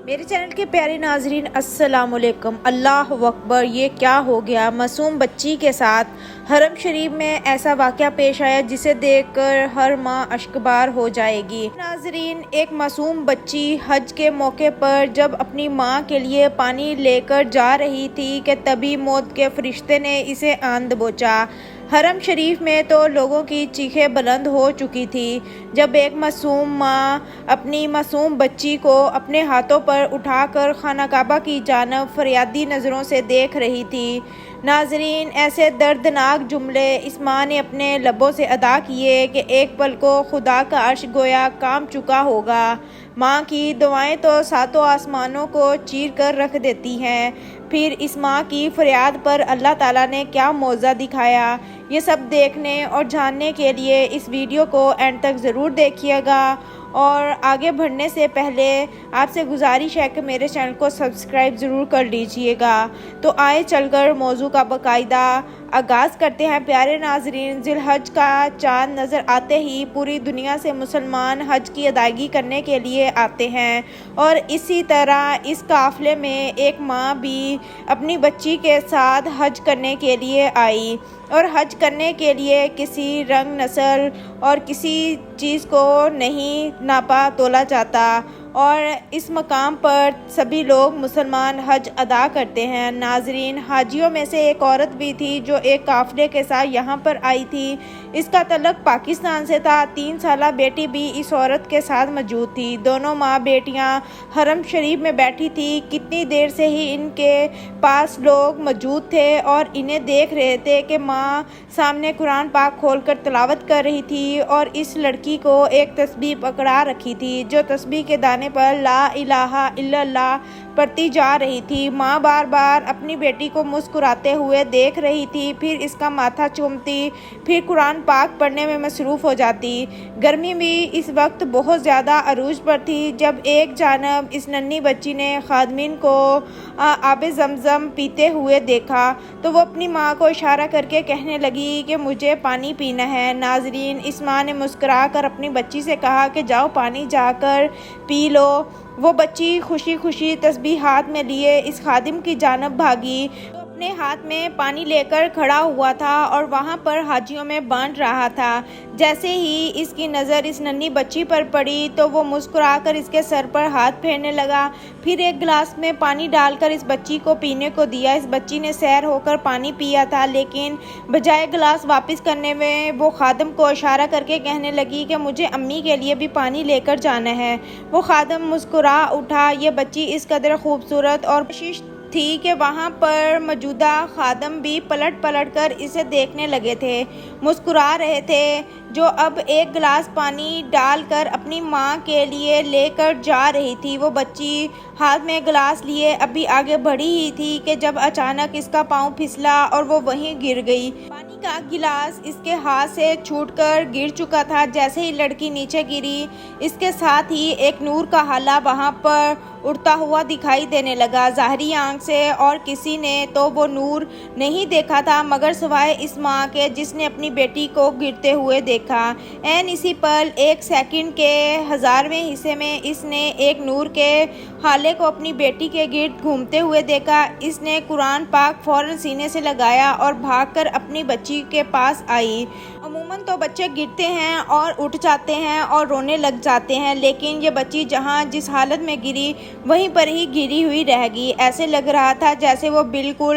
میرے چینل کے پیارے ناظرین السلام علیکم۔ اللہ اکبر، یہ کیا ہو گیا؟ معصوم بچی کے ساتھ حرم شریف میں ایسا واقعہ پیش آیا جسے دیکھ کر ہر ماں اشکبار ہو جائے گی۔ ناظرین، ایک معصوم بچی حج کے موقع پر جب اپنی ماں کے لیے پانی لے کر جا رہی تھی کہ تبھی موت کے فرشتے نے اسے آن دبوچا۔ حرم شریف میں تو لوگوں کی چیخیں بلند ہو چکی تھی جب ایک معصوم ماں اپنی معصوم بچی کو اپنے ہاتھوں پر اٹھا کر خانہ کعبہ کی جانب فریادی نظروں سے دیکھ رہی تھی۔ ناظرین، ایسے دردناک جملے اس ماں نے اپنے لبوں سے ادا کیے کہ ایک پل کو خدا کا عرش گویا کانپ چکا ہوگا۔ ماں کی دعائیں تو ساتوں آسمانوں کو چیر کر رکھ دیتی ہیں۔ پھر اس ماں کی فریاد پر اللہ تعالیٰ نے کیا معجزہ دکھایا، یہ سب دیکھنے اور جاننے کے لیے اس ویڈیو کو اینڈ تک ضرور دیکھیے گا۔ اور آگے بڑھنے سے پہلے آپ سے گزارش ہے کہ میرے چینل کو سبسکرائب ضرور کر لیجئے گا۔ تو آئے چل کر موضوع کا باقاعدہ آغاز کرتے ہیں۔ پیارے ناظرین، ذی الحج کا چاند نظر آتے ہی پوری دنیا سے مسلمان حج کی ادائیگی کرنے کے لیے آتے ہیں، اور اسی طرح اس قافلے میں ایک ماں بھی اپنی بچی کے ساتھ حج کرنے کے لیے آئی۔ اور حج کرنے کے لیے کسی رنگ، نسل اور کسی چیز کو نہیں ناپا تولا جاتا، اور اس مقام پر سبھی لوگ مسلمان حج ادا کرتے ہیں۔ ناظرین، حاجیوں میں سے ایک عورت بھی تھی جو ایک قافلے کے ساتھ یہاں پر آئی تھی۔ اس کا تعلق پاکستان سے تھا۔ 3 سالہ بیٹی بھی اس عورت کے ساتھ موجود تھی۔ دونوں ماں بیٹیاں حرم شریف میں بیٹھی تھی۔ کتنی دیر سے ہی ان کے پاس لوگ موجود تھے اور انہیں دیکھ رہے تھے کہ ماں سامنے قرآن پاک کھول کر تلاوت کر رہی تھی، اور اس لڑکی کو ایک تسبیح پکڑا رکھی تھی جو تسبیح کے دانے پر لا الہ الا اللہ پڑھتی جا رہی تھی۔ ماں بار بار اپنی بیٹی کو مسکراتے ہوئے دیکھ رہی تھی، پھر اس کا ماتھا چومتی، پھر قرآن پاک پڑھنے میں مصروف ہو جاتی۔ گرمی بھی اس وقت بہت زیادہ عروج پر تھی۔ جب ایک جانب اس ننھی بچی نے خادمین کو آب زمزم پیتے ہوئے دیکھا تو وہ اپنی ماں کو اشارہ کر کے کہنے لگی کہ مجھے پانی پینا ہے۔ ناظرین، اس ماں نے مسکرا کر اپنی بچی سے کہا کہ جاؤ پانی جا کر پی لو۔ وہ بچی خوشی خوشی تسبیح ہاتھ میں لیے اس خادم کی جانب بھاگی جو اپنے ہاتھ میں پانی لے کر کھڑا ہوا تھا اور وہاں پر حاجیوں میں بانٹ رہا تھا۔ جیسے ہی اس کی نظر اس ننھی بچی پر پڑی تو وہ مسکرا کر اس کے سر پر ہاتھ پھیرنے لگا، پھر ایک گلاس میں پانی ڈال کر اس بچی کو پینے کو دیا۔ اس بچی نے سیر ہو کر پانی پیا تھا، لیکن بجائے گلاس واپس کرنے میں وہ خادم کو اشارہ کر کے کہنے لگی کہ مجھے امی کے لیے بھی پانی لے کر جانا ہے۔ وہ خادم مسکرا اٹھا۔ یہ بچی اس قدر خوبصورت اور کوشش تھی کہ وہاں پر موجودہ خادم بھی پلٹ پلٹ کر اسے دیکھنے لگے تھے، مسکرا رہے تھے، جو اب ایک گلاس پانی ڈال کر اپنی ماں کے لیے لے کر جا رہی تھی۔ وہ بچی ہاتھ میں گلاس لیے ابھی آگے بڑھی ہی تھی کہ جب اچانک اس کا پاؤں پھسلا اور وہ وہیں گر گئی۔ پانی کا گلاس اس کے ہاتھ سے چھوٹ کر گر چکا تھا۔ جیسے ہی لڑکی نیچے گری، اس کے ساتھ ہی ایک نور کا ہالہ وہاں پر اڑتا ہوا دکھائی دینے لگا۔ ظاہری آنکھ سے اور کسی نے تو وہ نور نہیں دیکھا تھا مگر سوائے اس ماں کے جس نے اپنی بیٹی کو گرتے ہوئے دیکھا۔ عین اسی پل، ایک سیکنڈ کے 1000ویں حصے میں اس نے ایک نور کے ہالے کو اپنی بیٹی کے گرد گھومتے ہوئے دیکھا۔ اس نے قرآن پاک فوراً سینے سے لگایا اور بھاگ کر اپنی بچی کے پاس آئی۔ عموماً تو بچے گرتے ہیں اور اٹھ جاتے ہیں اور رونے لگ جاتے ہیں، لیکن یہ بچی جہاں جس حالت میں گری وہیں پر ہی گری ہوئی رہ گئی۔ ایسے لگ رہا تھا جیسے وہ بالکل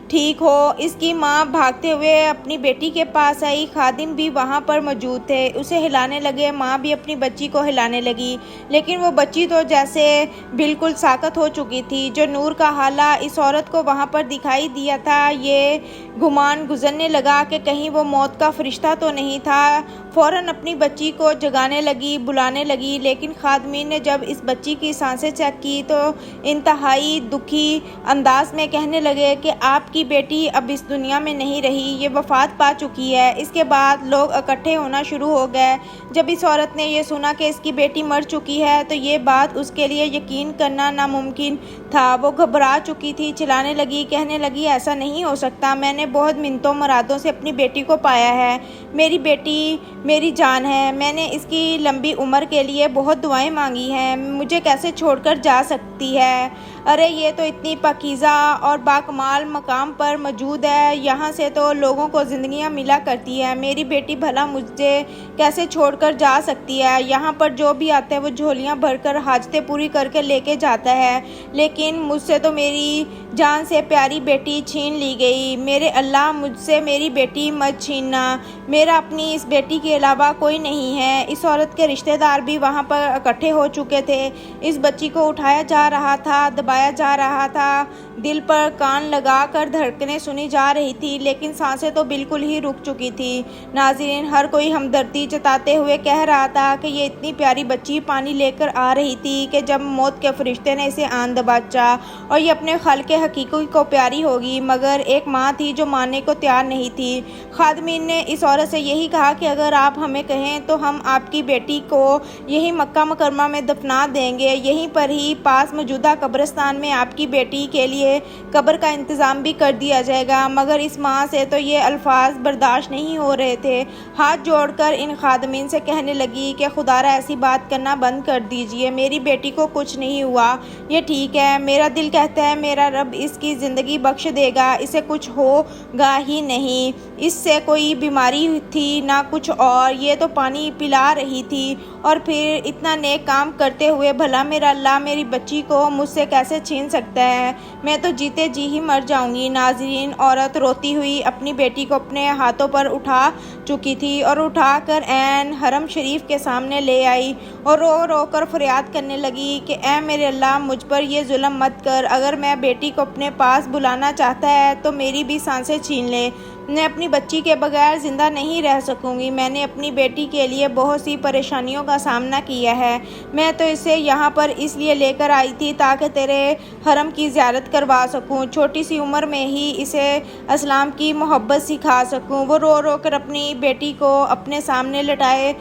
ٹھیک ہو۔ اس کی ماں بھاگتے ہوئے اپنی بیٹی کے پاس آئی۔ خادم بھی وہاں پر موجود تھے، اسے ہلانے لگے۔ ماں بھی اپنی بچی کو ہلانے لگی، لیکن وہ بچی تو جیسے بالکل ساکت ہو چکی تھی۔ جو نور کا ہالہ اس عورت کو وہاں پر دکھائی دیا تھا، یہ گمان گزرنے لگا کہ کہیں وہ موت کا فرشتہ تو نہیں تھا۔ فوراً اپنی بچی کو جگانے لگی، بلانے لگی، لیکن خادمین نے جب اس بچی کی سانسیں چیک کی تو انتہائی دکھی انداز میں کہنے لگے کہ آپ کی بیٹی اب اس دنیا میں نہیں رہی، یہ وفات پا چکی ہے۔ اس کے بعد لوگ اکٹھے ہونا شروع ہو گئے۔ جب اس عورت نے یہ سنا کہ اس کی بیٹی مر چکی ہے تو یہ بات اس کے لیے یقین کرنا ناممکن تھا۔ وہ گھبرا چکی تھی، چلانے لگی، کہنے لگی ایسا نہیں ہو سکتا، میں نے بہت منتوں مرادوں سے اپنی بیٹی کو پایا ہے، میری بیٹی میری جان ہے، میں نے اس کی لمبی عمر کے لیے بہت دعائیں مانگی ہیں، مجھے کیسے چھوڑ کر جا سکتی ہے۔ ارے یہ تو اتنی پاکیزہ اور باکمال مقام پر موجود ہے، یہاں سے تو لوگوں کو زندگیاں ملا کرتی ہے، میری بیٹی بھلا مجھے کیسے چھوڑ کر جا سکتی ہے؟ یہاں پر جو بھی آتا ہے وہ جھولیاں بھر کر حاجتیں پوری کر کے لے کے جاتا ہے، لیکن مجھ سے تو میری جان سے پیاری بیٹی چھین لی گئی۔ میرے اللہ، مجھ سے میری بیٹی مت چھیننا، میرا اپنی اس بیٹی کے علاوہ کوئی نہیں ہے۔ اس عورت کے رشتہ دار بھی وہاں پر اکٹھے ہو چکے تھے، اس بچی کو اٹھایا جا رہا تھا، دبایا جا رہا تھا، دل پر کان لگا کر دھڑکنیں سنی جا رہی تھی، لیکن سانسیں تو بالکل ہی رک چکی تھی۔ ناظرین، ہر کوئی ہمدردی جتاتے ہوئے کہہ رہا تھا کہ یہ اتنی پیاری بچی پانی لے کر آ رہی تھی کہ جب موت کے فرشتے نے اسے آن دباچا اور یہ اپنے خالق حقیقی کو پیاری ہوگی، مگر ایک ماں تھی جو ماننے کو تیار نہیں تھی۔ خادمین نے اس عورت سے یہی کہا کہ اگر آپ ہمیں کہیں تو ہم آپ کی بیٹی کو یہی مکہ مکرمہ میں دفنا دیں گے، یہیں پر ہی پاس موجودہ قبرستان میں آپ کی بیٹی کے لیے قبر کا انتظام بھی کر دیا جائے گا، مگر اس ماں سے تو یہ الفاظ برداشت نہیں ہو رہے تھے۔ ہاتھ جوڑ کر ان خادمین سے کہنے لگی کہ خدارا ایسی بات کرنا بند کر دیجئے، میری بیٹی کو کچھ نہیں ہوا، یہ ٹھیک ہے، میرا دل کہتا ہے میرا رب اس کی زندگی بخش دے گا، اسے کچھ ہوگا ہی نہیں، اس سے کوئی بیماری تھی نہ کچھ اور، یہ تو پانی پلا رہی تھی، اور پھر اتنا نیک کام کرتے ہوئے بھلا میرا اللہ میری بچی کو مجھ سے کیسے چھین سکتا ہے؟ میں تو جیتے جی ہی مر جاؤں گی۔ ناظرین، عورت روتی ہوئی اپنی بیٹی کو اپنے ہاتھوں پر اٹھا چکی تھی اور اٹھا کر عین حرم شریف کے سامنے لے آئی اور رو رو کر فریاد کرنے لگی کہ اے میرے اللہ، مجھ پر یہ ظلم مت کر، اگر میں بیٹی کو اپنے پاس بلانا چاہتا ہے تو میری بھی سانسیں چھین لے، میں اپنی بچی کے بغیر زندہ نہیں رہ سکوں گی، میں نے اپنی بیٹی کے لیے بہت سی پریشانیوں کا سامنا کیا ہے، میں تو اسے یہاں پر اس لیے لے کر آئی تھی تاکہ تیرے حرم کی زیارت کروا سکوں، چھوٹی سی عمر میں ہی اسے اسلام کی محبت سکھا سکوں۔ وہ رو رو کر اپنی بیٹی کو اپنے سامنے لٹائے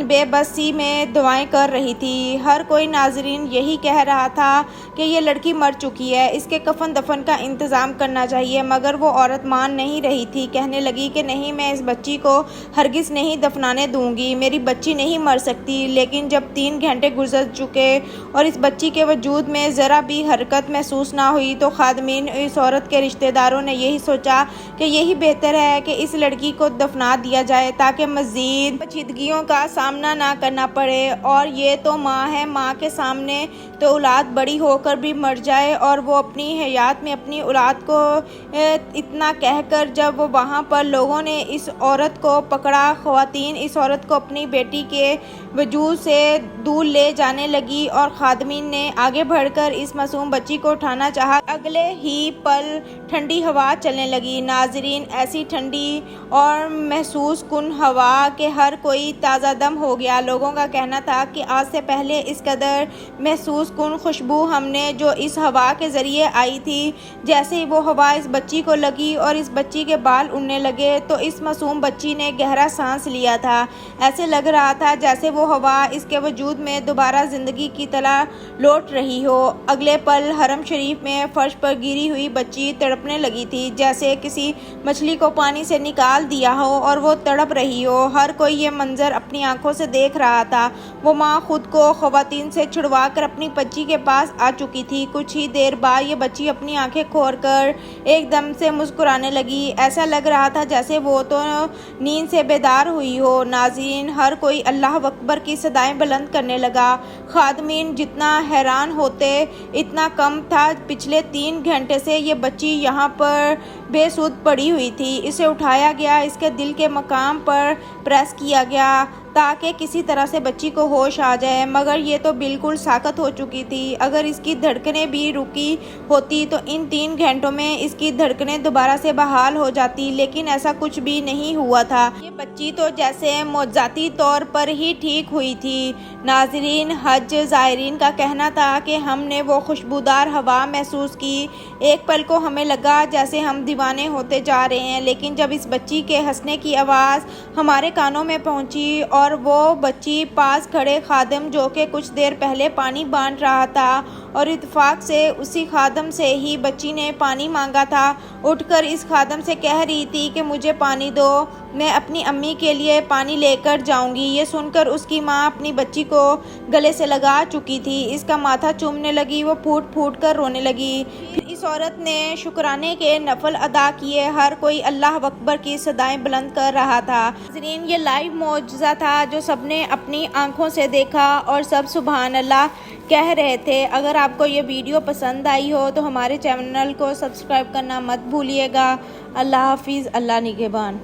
بے بسی میں دعائیں کر رہی تھی۔ ہر کوئی ناظرین یہی کہہ رہا تھا کہ یہ لڑکی مر چکی ہے، اس کے کفن دفن کا انتظام کرنا چاہیے، مگر وہ عورت مان نہیں رہی تھی، کہنے لگی کہ نہیں، میں اس بچی کو ہرگز نہیں دفنانے دوں گی، میری بچی نہیں مر سکتی۔ لیکن جب 3 گھنٹے گزر چکے اور اس بچی کے وجود میں ذرا بھی حرکت محسوس نہ ہوئی تو خادمین اس عورت کے رشتہ داروں نے یہی سوچا کہ یہی بہتر ہے کہ اس لڑکی کو دفنا دیا جائے تاکہ مزید پیچیدگیوں کا سامنا نہ کرنا پڑے، اور یہ تو ماں ہے، ماں کے سامنے تو اولاد بڑی ہو کر بھی مر جائے، اور وہ اپنی حیات میں اپنی اولاد کو اتنا کہہ کر جب وہاں پر لوگوں نے اس عورت کو پکڑا، خواتین اس عورت کو اپنی بیٹی کے وجود سے دور لے جانے لگی اور خادمین نے آگے بڑھ کر اس معصوم بچی کو اٹھانا چاہا، اگلے ہی پل ٹھنڈی ہوا چلنے لگی۔ ناظرین، ایسی ٹھنڈی اور محسوس کن ہوا کہ ہر کوئی تازہ دم ہو گیا۔ لوگوں کا کہنا تھا کہ آج سے پہلے اس قدر محسوس کن خوشبو ہم نے جو اس ہوا کے ذریعے آئی تھی، جیسے ہی وہ ہوا اس بچی کو لگی اور اس بچی کے بال اڑنے لگے تو اس معصوم بچی نے گہرا سانس لیا تھا، ایسے لگ رہا تھا جیسے وہ ہوا اس کے وجود میں دوبارہ زندگی کی طرح لوٹ رہی ہو۔ اگلے پل حرم شریف میں فرش پر گری ہوئی بچی تڑپنے لگی تھی، جیسے کسی مچھلی کو پانی سے نکال دیا ہو اور وہ تڑپ رہی ہو۔ ہر کوئی یہ منظر اپنی آنکھوں سے دیکھ رہا تھا۔ وہ ماں خود کو خواتین سے چھڑوا کر اپنی بچی کے پاس آ چکی تھی۔ کچھ ہی دیر بعد یہ بچی اپنی آنکھیں کھول کر ایک دم سے مسکرانے لگی، ایسا لگ رہا تھا جیسے وہ تو نیند سے بیدار ہوئی ہو۔ ناظرین، ہر کوئی اللہ اکبر کی صدائیں بلند کرنے لگا۔ خادمین جتنا حیران ہوتے اتنا کم تھا، پچھلے 3 گھنٹے سے یہ بچی یہاں پر بے سود پڑی ہوئی تھی، اسے اٹھایا گیا، اس کے دل کے مقام پر پریس کیا گیا تاکہ کسی طرح سے بچی کو ہوش آ جائے، مگر یہ تو بالکل ساکت ہو چکی تھی۔ اگر اس کی دھڑکنیں بھی رکی ہوتی تو ان 3 گھنٹوں میں اس کی دھڑکنیں دوبارہ سے بحال ہو جاتی، لیکن ایسا کچھ بھی نہیں ہوا تھا۔ یہ بچی تو جیسے معجزاتی طور پر ہی ٹھیک ہوئی تھی۔ ناظرین، حج زائرین کا کہنا تھا کہ ہم نے وہ خوشبودار ہوا محسوس کی، ایک پل کو ہمیں لگا جیسے ہم دیوانے ہوتے جا رہے ہیں، لیکن جب اس بچی کے ہنسنے کی آواز ہمارے کانوں میں پہنچی اور وہ بچی پاس کھڑے خادم جو کہ کچھ دیر پہلے پانی بانٹ رہا تھا اور اتفاق سے اسی خادم سے ہی بچی نے پانی مانگا تھا۔ اٹھ کر اس خادم سے کہہ رہی تھی کہ مجھے پانی دو، میں اپنی امی کے لیے پانی لے کر جاؤں گی۔ یہ سن کر اس کی ماں اپنی بچی کو گلے سے لگا چکی تھی، اس کا ماتھا چومنے لگی، وہ پھوٹ پھوٹ کر رونے لگی۔ پھر اس عورت نے شکرانے کے نفل ادا کیے، ہر کوئی اللہ اکبر کی صدائیں بلند کر رہا تھا۔ ناظرین، یہ لائیو معجزہ تھا جو سب نے اپنی آنکھوں سے دیکھا اور سب سبحان اللہ کہہ رہے تھے۔ اگر آپ کو یہ ویڈیو پسند آئی ہو تو ہمارے چینل کو سبسکرائب کرنا مت بھولیے گا۔ اللہ حافظ، اللہ نگہبان۔